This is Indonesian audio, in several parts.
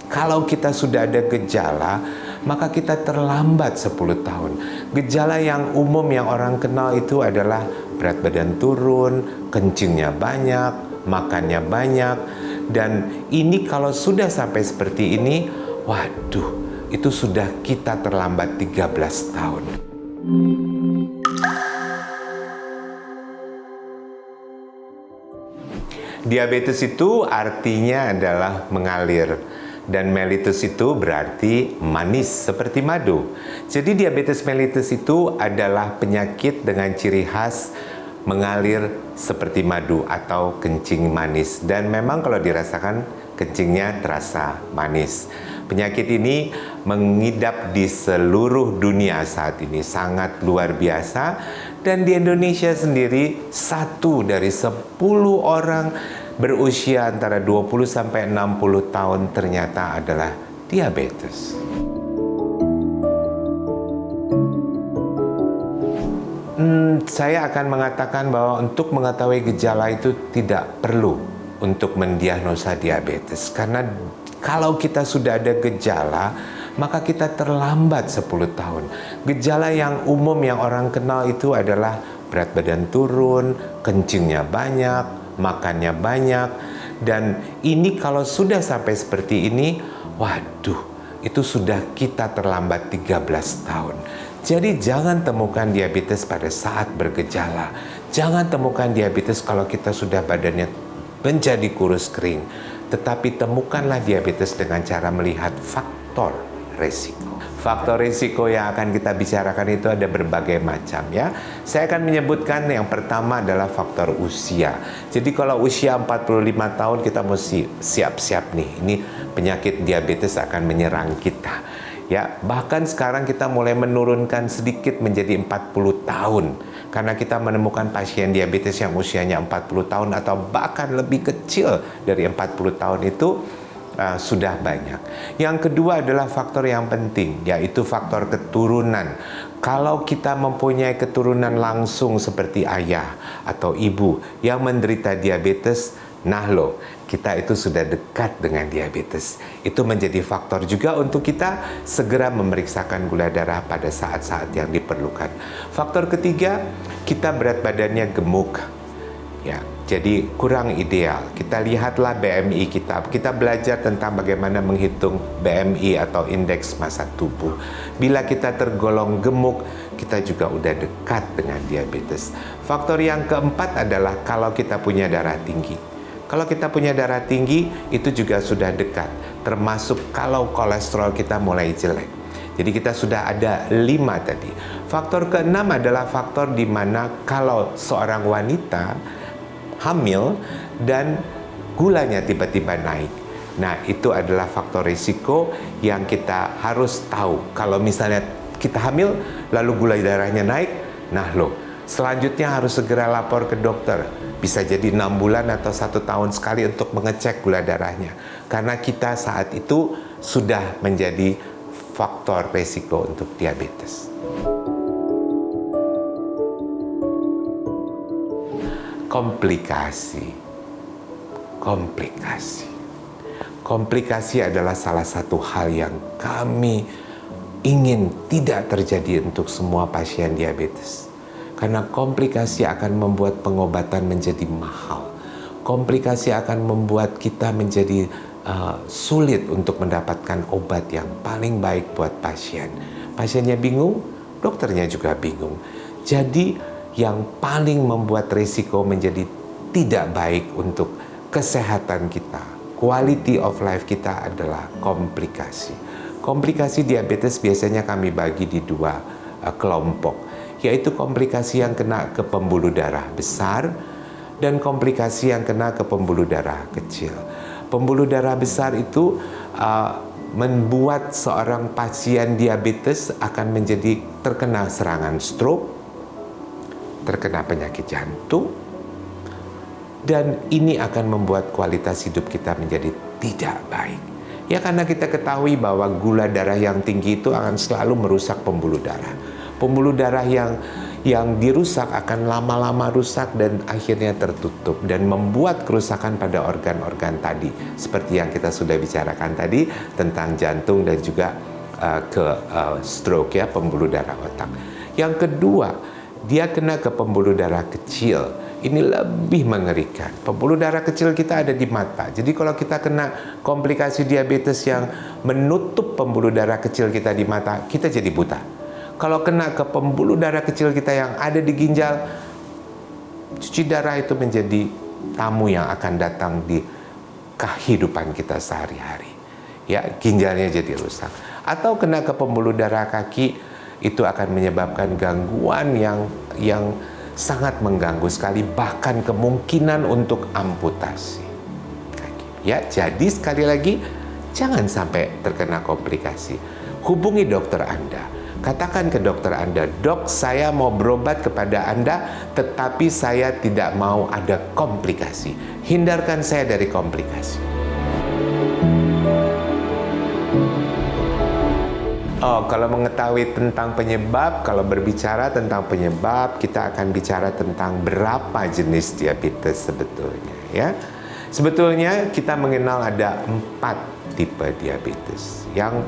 Kalau kita sudah ada gejala, maka kita terlambat 10 tahun. Gejala yang umum yang orang kenal itu adalah berat badan turun, kencingnya banyak, makannya banyak. Dan ini kalau sudah sampai seperti ini, waduh, itu sudah kita terlambat 13 tahun. Diabetes itu artinya adalah mengalir. Dan mellitus itu berarti manis seperti madu. Jadi diabetes mellitus itu adalah penyakit dengan ciri khas mengalir seperti madu atau kencing manis. Dan memang kalau dirasakan kencingnya terasa manis. Penyakit ini mengidap di seluruh dunia saat ini, sangat luar biasa. Dan di Indonesia sendiri 1 dari 10 orang berusia antara 20 sampai 60 tahun ternyata adalah diabetes. Saya akan mengatakan bahwa untuk mengetahui gejala itu tidak perlu untuk mendiagnosa diabetes. Karena kalau kita sudah ada gejala, maka kita terlambat 10 tahun. Gejala yang umum yang orang kenal itu adalah berat badan turun, kencingnya banyak, makannya banyak. Dan ini kalau sudah sampai seperti ini, waduh, itu sudah kita terlambat 13 tahun. Jadi jangan temukan diabetes pada saat bergejala. Jangan temukan diabetes kalau kita sudah badannya menjadi kurus kering. Tetapi temukanlah diabetes dengan cara melihat faktor resiko. Faktor risiko yang akan kita bicarakan itu ada berbagai macam ya. Saya akan menyebutkan yang pertama adalah faktor usia. Jadi kalau usia 45 tahun kita mesti siap-siap nih. Ini penyakit diabetes akan menyerang kita. Ya, bahkan sekarang kita mulai menurunkan sedikit menjadi 40 tahun. Karena kita menemukan pasien diabetes yang usianya 40 tahun atau bahkan lebih kecil dari 40 tahun itu sudah banyak. Yang kedua adalah faktor yang penting, yaitu faktor keturunan. Kalau kita mempunyai keturunan langsung seperti ayah atau ibu yang menderita diabetes, nah loh, kita itu sudah dekat dengan diabetes. Itu menjadi faktor juga untuk kita segera memeriksakan gula darah pada saat-saat yang diperlukan. Faktor ketiga, kita berat badannya gemuk. Ya, jadi kurang ideal. Kita lihatlah BMI kita. Kita belajar tentang bagaimana menghitung BMI atau indeks massa tubuh. Bila kita tergolong gemuk, kita juga udah dekat dengan diabetes. Faktor yang keempat adalah kalau kita punya darah tinggi. Kalau kita punya darah tinggi, itu juga sudah dekat. Termasuk kalau kolesterol kita mulai jelek. Jadi kita sudah ada 5 tadi. Faktor keenam adalah faktor di mana kalau seorang wanita hamil dan gulanya tiba-tiba naik. Nah, itu adalah faktor risiko yang kita harus tahu. Kalau misalnya kita hamil, lalu gula darahnya naik, nah loh, selanjutnya harus segera lapor ke dokter. Bisa jadi 6 bulan atau 1 tahun sekali untuk mengecek gula darahnya. Karena kita saat itu sudah menjadi faktor risiko untuk diabetes. Komplikasi adalah salah satu hal yang kami ingin tidak terjadi untuk semua pasien diabetes. Karena komplikasi akan membuat pengobatan menjadi mahal. Komplikasi akan membuat kita menjadi sulit untuk mendapatkan obat yang paling baik buat pasien. Pasiennya bingung, dokternya juga bingung. Jadi yang paling membuat risiko menjadi tidak baik untuk kesehatan kita, quality of life kita adalah komplikasi. Komplikasi diabetes biasanya kami bagi di 2 kelompok, yaitu komplikasi yang kena ke pembuluh darah besar dan komplikasi yang kena ke pembuluh darah kecil. Pembuluh darah besar itu membuat seorang pasien diabetes akan menjadi terkena serangan stroke, terkena penyakit jantung, dan ini akan membuat kualitas hidup kita menjadi tidak baik. Ya, karena kita ketahui bahwa gula darah yang tinggi itu akan selalu merusak pembuluh darah. Pembuluh darah yang dirusak akan lama-lama rusak dan akhirnya tertutup dan membuat kerusakan pada organ-organ tadi, seperti yang kita sudah bicarakan tadi tentang jantung dan juga stroke, ya, pembuluh darah otak. Yang kedua, dia kena ke pembuluh darah kecil. Ini lebih mengerikan. Pembuluh darah kecil kita ada di mata. Jadi kalau kita kena komplikasi diabetes yang menutup pembuluh darah kecil kita di mata, kita jadi buta. Kalau kena ke pembuluh darah kecil kita yang ada di ginjal, cuci darah itu menjadi tamu yang akan datang di kehidupan kita sehari-hari. Ya, ginjalnya jadi rusak. Atau kena ke pembuluh darah kaki, itu akan menyebabkan gangguan yang sangat mengganggu sekali, bahkan kemungkinan untuk amputasi kaki. Ya, jadi sekali lagi, jangan sampai terkena komplikasi. Hubungi dokter Anda. Katakan ke dokter Anda, "Dok, saya mau berobat kepada Anda, tetapi saya tidak mau ada komplikasi. Hindarkan saya dari komplikasi." Oh, kalau mengetahui tentang penyebab, kalau berbicara tentang penyebab, kita akan bicara tentang berapa jenis diabetes sebetulnya, ya. Sebetulnya kita mengenal ada 4 tipe diabetes. Yang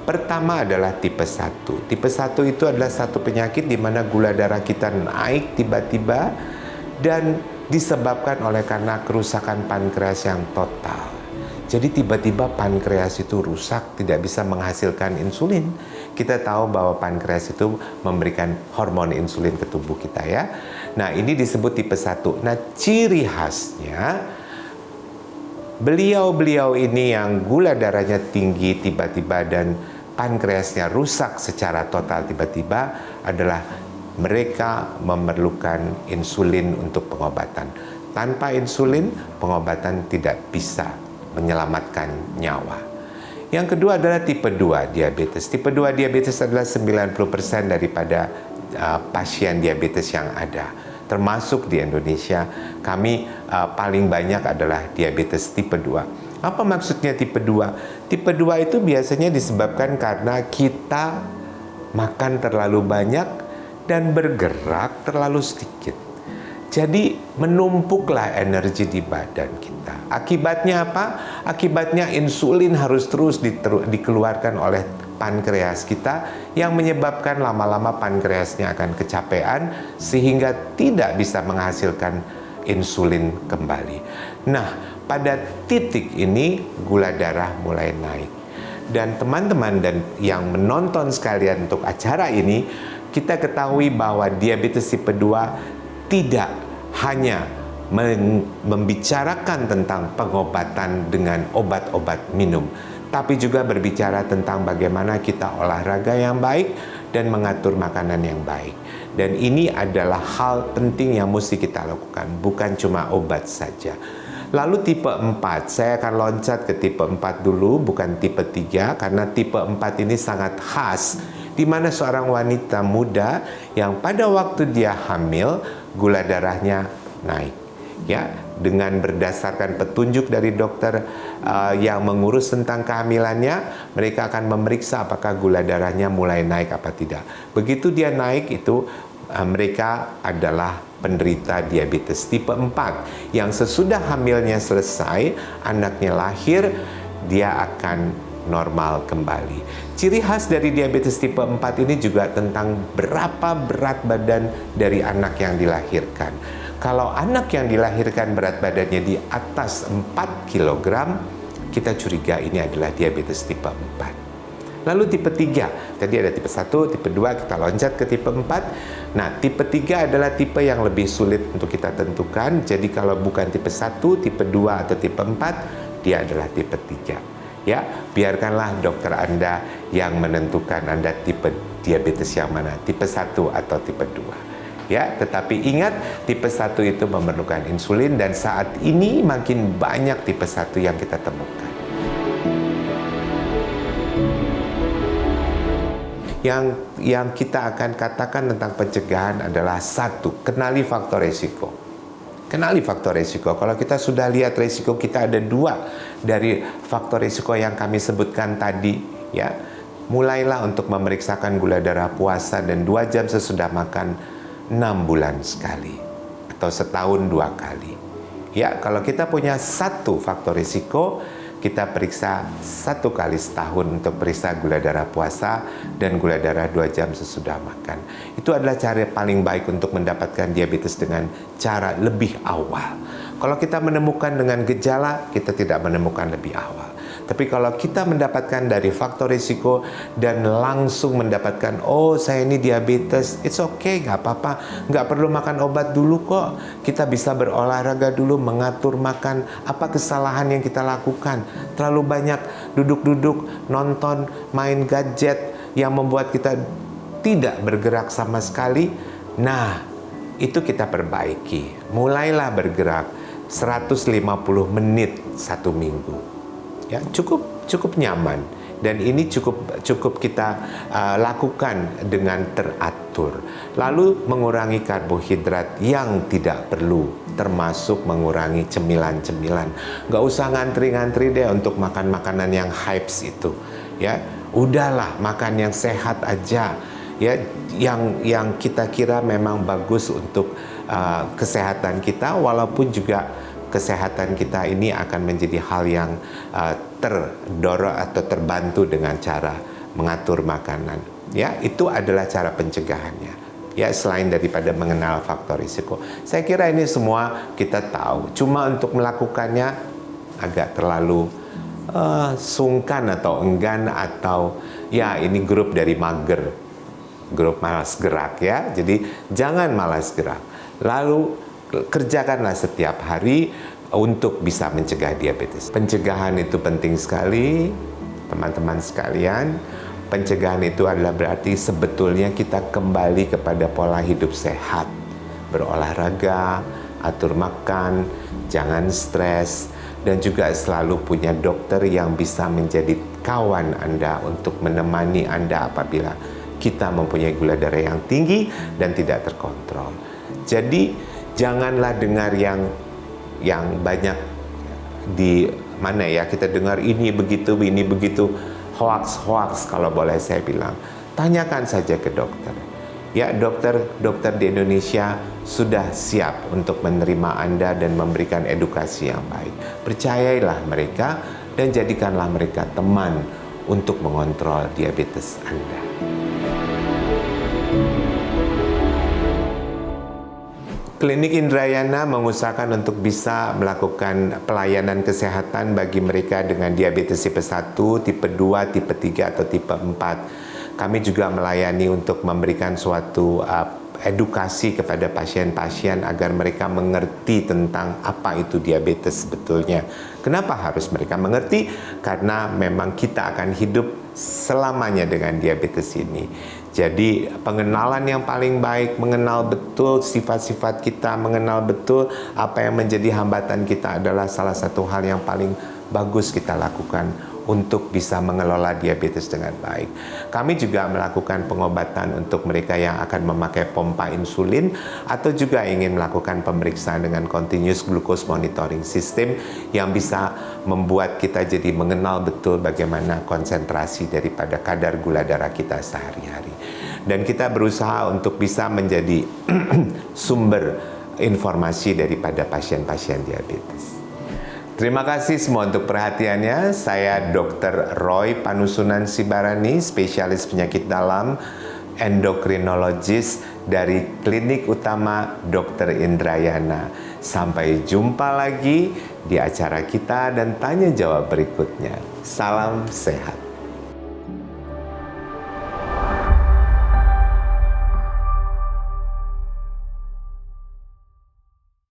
pertama adalah tipe 1. Tipe 1 itu adalah satu penyakit di mana gula darah kita naik tiba-tiba dan disebabkan oleh karena kerusakan pankreas yang total. Jadi tiba-tiba pankreas itu rusak, tidak bisa menghasilkan insulin. Kita tahu bahwa pankreas itu memberikan hormon insulin ke tubuh kita, ya. Nah, ini disebut tipe 1. Nah, ciri khasnya beliau-beliau ini yang gula darahnya tinggi tiba-tiba dan pankreasnya rusak secara total tiba-tiba adalah mereka memerlukan insulin untuk pengobatan. Tanpa insulin, pengobatan tidak bisa menyelamatkan nyawa. Yang kedua adalah tipe 2 diabetes. Tipe 2 diabetes adalah 90% daripada pasien diabetes yang ada. Termasuk di Indonesia, kami paling banyak adalah diabetes tipe 2. Apa maksudnya tipe 2? Tipe 2 itu biasanya disebabkan karena kita makan terlalu banyak dan bergerak terlalu sedikit. Jadi menumpuklah energi di badan kita. Akibatnya apa? Akibatnya insulin harus terus dikeluarkan oleh pankreas kita yang menyebabkan lama-lama pankreasnya akan kecapean sehingga tidak bisa menghasilkan insulin kembali. Nah, pada titik ini gula darah mulai naik. Dan teman-teman dan yang menonton sekalian untuk acara ini, kita ketahui bahwa diabetes tipe 2 tidak hanya membicarakan tentang pengobatan dengan obat-obat minum, tapi juga berbicara tentang bagaimana kita olahraga yang baik dan mengatur makanan yang baik. Dan ini adalah hal penting yang mesti kita lakukan, bukan cuma obat saja. Lalu tipe 4, saya akan loncat ke tipe 4 dulu, bukan tipe 3, karena tipe 4 ini sangat khas, di mana seorang wanita muda yang pada waktu dia hamil, gula darahnya naik. Ya, dengan berdasarkan petunjuk dari dokter yang mengurus tentang kehamilannya, mereka akan memeriksa apakah gula darahnya mulai naik apa tidak. Begitu dia naik itu, mereka adalah penderita diabetes tipe 4 yang sesudah hamilnya selesai, anaknya lahir, dia akan normal kembali. Ciri khas dari diabetes tipe 4 ini juga tentang berapa berat badan dari anak yang dilahirkan. Kalau anak yang dilahirkan berat badannya di atas 4 kg, kita curiga ini adalah diabetes tipe 4. Lalu tipe 3, tadi ada tipe 1, tipe 2, kita loncat ke tipe 4. Nah, tipe 3 adalah tipe yang lebih sulit untuk kita tentukan. Jadi kalau bukan tipe 1, tipe 2, atau tipe 4, dia adalah tipe 3. Ya, biarkanlah dokter Anda yang menentukan Anda tipe diabetes yang mana, tipe 1 atau tipe 2. Ya, tetapi ingat, tipe 1 itu memerlukan insulin dan saat ini makin banyak tipe 1 yang kita temukan. Yang kita akan katakan tentang pencegahan adalah 1, kenali faktor risiko. Kenali faktor risiko. Kalau kita sudah lihat risiko kita ada 2 dari faktor risiko yang kami sebutkan tadi, ya. Mulailah untuk memeriksakan gula darah puasa dan 2 jam sesudah makan 6 bulan sekali atau setahun 2 kali. Ya, kalau kita punya satu faktor risiko, kita periksa 1 kali setahun untuk periksa gula darah puasa dan gula darah 2 jam sesudah makan. Itu adalah cara paling baik untuk mendapatkan diabetes dengan cara lebih awal. Kalau kita menemukan dengan gejala, kita tidak menemukan lebih awal. Tapi kalau kita mendapatkan dari faktor risiko dan langsung mendapatkan, oh saya ini diabetes, it's okay, nggak apa-apa, nggak perlu makan obat dulu kok. Kita bisa berolahraga dulu, mengatur makan. Apa kesalahan yang kita lakukan? Terlalu banyak duduk-duduk, nonton, main gadget yang membuat kita tidak bergerak sama sekali. Nah, itu kita perbaiki. Mulailah bergerak 150 menit 1 minggu. Ya, cukup nyaman, dan ini cukup kita lakukan dengan teratur. Lalu mengurangi karbohidrat yang tidak perlu, termasuk mengurangi cemilan-cemilan. Nggak usah ngantri-ngantri deh untuk makan makanan yang hypes itu. Ya, udahlah makan yang sehat aja. Ya, yang kita kira memang bagus untuk kesehatan kita, walaupun juga kesehatan kita ini akan menjadi hal yang terdorong atau terbantu dengan cara mengatur makanan. Ya, itu adalah cara pencegahannya. Ya, selain daripada mengenal faktor risiko. Saya kira ini semua kita tahu. Cuma untuk melakukannya agak terlalu sungkan atau enggan, atau ya ini grup dari mager, grup malas gerak ya. Jadi jangan malas gerak. Lalu kerjakanlah setiap hari untuk bisa mencegah diabetes. Pencegahan itu penting sekali, teman-teman sekalian. Pencegahan itu adalah berarti sebetulnya kita kembali kepada pola hidup sehat. Berolahraga, atur makan, jangan stres, dan juga selalu punya dokter yang bisa menjadi kawan Anda untuk menemani Anda apabila kita mempunyai gula darah yang tinggi dan tidak terkontrol. Jadi janganlah dengar yang banyak di mana ya, kita dengar ini begitu hoax kalau boleh saya bilang. Tanyakan saja ke dokter. Ya, dokter di Indonesia sudah siap untuk menerima Anda dan memberikan edukasi yang baik. Percayailah mereka dan jadikanlah mereka teman untuk mengontrol diabetes Anda. Klinik Indrayana mengusahakan untuk bisa melakukan pelayanan kesehatan bagi mereka dengan diabetes tipe 1, tipe 2, tipe 3, atau tipe 4. Kami juga melayani untuk memberikan suatu edukasi kepada pasien-pasien agar mereka mengerti tentang apa itu diabetes sebetulnya. Kenapa harus mereka mengerti? Karena memang kita akan hidup selamanya dengan diabetes ini. Jadi pengenalan yang paling baik, mengenal betul sifat-sifat kita, mengenal betul apa yang menjadi hambatan kita adalah salah satu hal yang paling bagus kita lakukan untuk bisa mengelola diabetes dengan baik. Kami juga melakukan pengobatan untuk mereka yang akan memakai pompa insulin atau juga ingin melakukan pemeriksaan dengan continuous glucose monitoring system yang bisa membuat kita jadi mengenal betul bagaimana konsentrasi daripada kadar gula darah kita sehari-hari. Dan kita berusaha untuk bisa menjadi sumber informasi daripada pasien-pasien diabetes. Terima kasih semua untuk perhatiannya. Saya Dr. Roy Panusunan Sibarani, spesialis penyakit dalam, endokrinologis dari Klinik Utama Dr. Indrayana. Sampai jumpa lagi di acara kita dan tanya jawab berikutnya. Salam sehat.